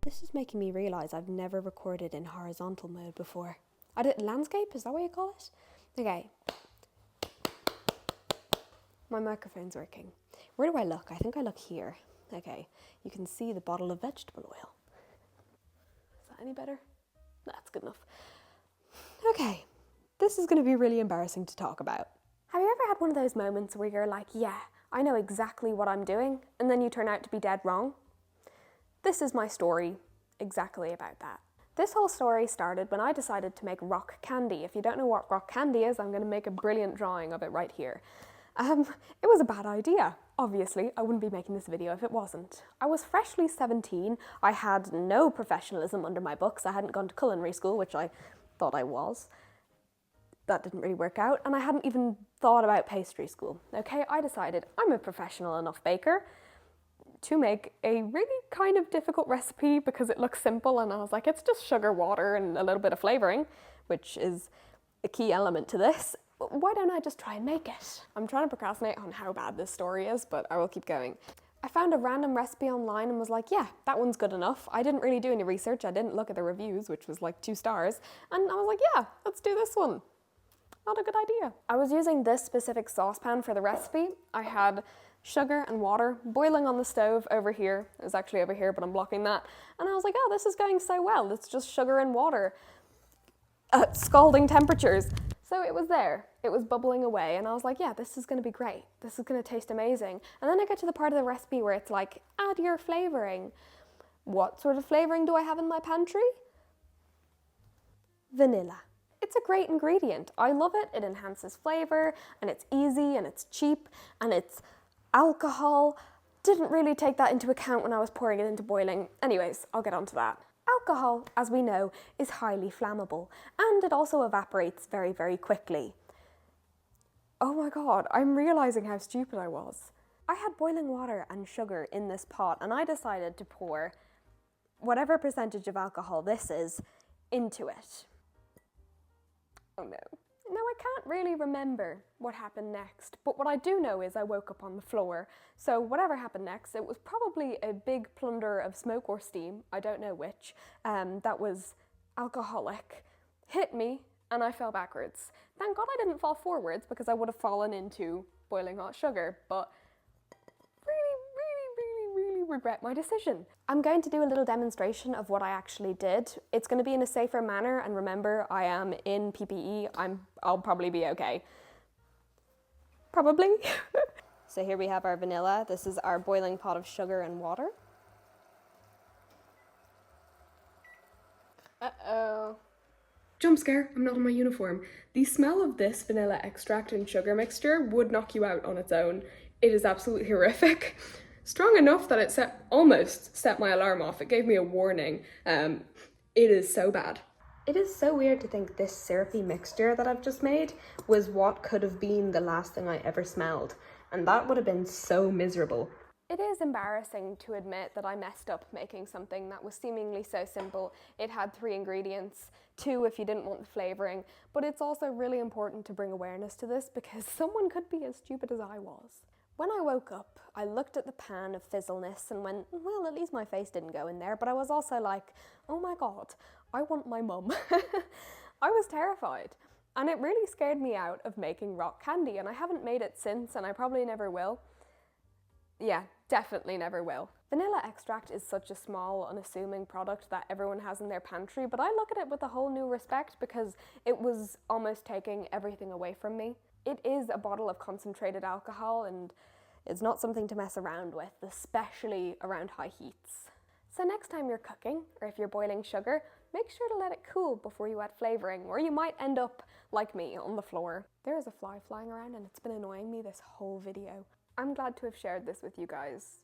This is making me realise I've never recorded in horizontal mode before. I did landscape, is that what you call it? Okay. My microphone's working. Where do I look? I think I look here. Okay, you can see the bottle of vegetable oil. Is that any better? That's good enough. Okay, this is going to be really embarrassing to talk about. Have you ever had one of those moments where you're like, yeah, I know exactly what I'm doing, and then you turn out to be dead wrong? This is my story exactly about that. This whole story started when I decided to make rock candy. If you don't know what rock candy is, I'm going to make a brilliant drawing of it right here. It was a bad idea. Obviously, I wouldn't be making this video if it wasn't. I was freshly 17. I had no professionalism under my books. I hadn't gone to culinary school, which I thought I was. That didn't really work out, and I hadn't even thought about pastry school. Okay, I decided I'm a professional enough baker to make a really kind of difficult recipe because it looks simple, and I was like, it's just sugar, water, and a little bit of flavouring, which is a key element to this. Why don't I just try and make it? I'm trying to procrastinate on how bad this story is, but I will keep going. I found a random recipe online and was like, yeah, that one's good enough. I didn't really do any research. I didn't look at the reviews, which was like 2 stars. And I was like, yeah, let's do this one. Not a good idea. I was using this specific saucepan for the recipe. I had sugar and water boiling on the stove over here. It was actually over here, but I'm blocking that. And I was like, oh, this is going so well. It's just sugar and water at scalding temperatures. So it was there, it was bubbling away, and I was like, yeah, this is gonna be great. This is gonna taste amazing. And then I get to the part of the recipe where it's like, add your flavouring. What sort of flavouring do I have in my pantry? Vanilla. It's a great ingredient. I love it, it enhances flavour, and it's easy, and it's cheap, and it's alcohol. Didn't really take that into account when I was pouring it into boiling. Anyways, I'll get onto that. Alcohol, as we know, is highly flammable, and it also evaporates very, very quickly. Oh my god, I'm realising how stupid I was. I had boiling water and sugar in this pot, and I decided to pour whatever percentage of alcohol this is into it. Oh no. Now, I can't really remember what happened next, but what I do know is I woke up on the floor. So whatever happened next, it was probably a big plunder of smoke or steam, I don't know which, that was alcoholic, hit me, and I fell backwards. Thank God I didn't fall forwards because I would have fallen into boiling hot sugar, but really regret my decision. I'm going to do a little demonstration of what I actually did. It's going to be in a safer manner, and remember, I am in PPE. I'll probably be okay. Probably. So here we have our vanilla. This is our boiling pot of sugar and water. Uh-oh. Jump scare, I'm not in my uniform. The smell of this vanilla extract and sugar mixture would knock you out on its own. It is absolutely horrific. Strong enough that it almost set my alarm off. It gave me a warning. It is so bad. It is so weird to think this syrupy mixture that I've just made was what could have been the last thing I ever smelled. And that would have been so miserable. It is embarrassing to admit that I messed up making something that was seemingly so simple. It had 3 ingredients, 2 if you didn't want the flavouring, but it's also really important to bring awareness to this because someone could be as stupid as I was. When I woke up, I looked at the pan of fizzleness and went, well, at least my face didn't go in there, but I was also like, oh my god, I want my mum. I was terrified, and it really scared me out of making rock candy, and I haven't made it since, and I probably never will. Yeah, definitely never will. Vanilla extract is such a small, unassuming product that everyone has in their pantry, but I look at it with a whole new respect because it was almost taking everything away from me. It is a bottle of concentrated alcohol, and it's not something to mess around with, especially around high heats. So next time you're cooking, or if you're boiling sugar, make sure to let it cool before you add flavouring, or you might end up, like me, on the floor. There is a fly flying around and it's been annoying me this whole video. I'm glad to have shared this with you guys.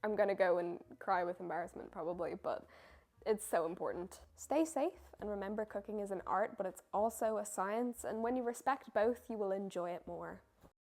I'm gonna go and cry with embarrassment probably, but it's so important. Stay safe, and remember, cooking is an art, but it's also a science, and when you respect both, you will enjoy it more.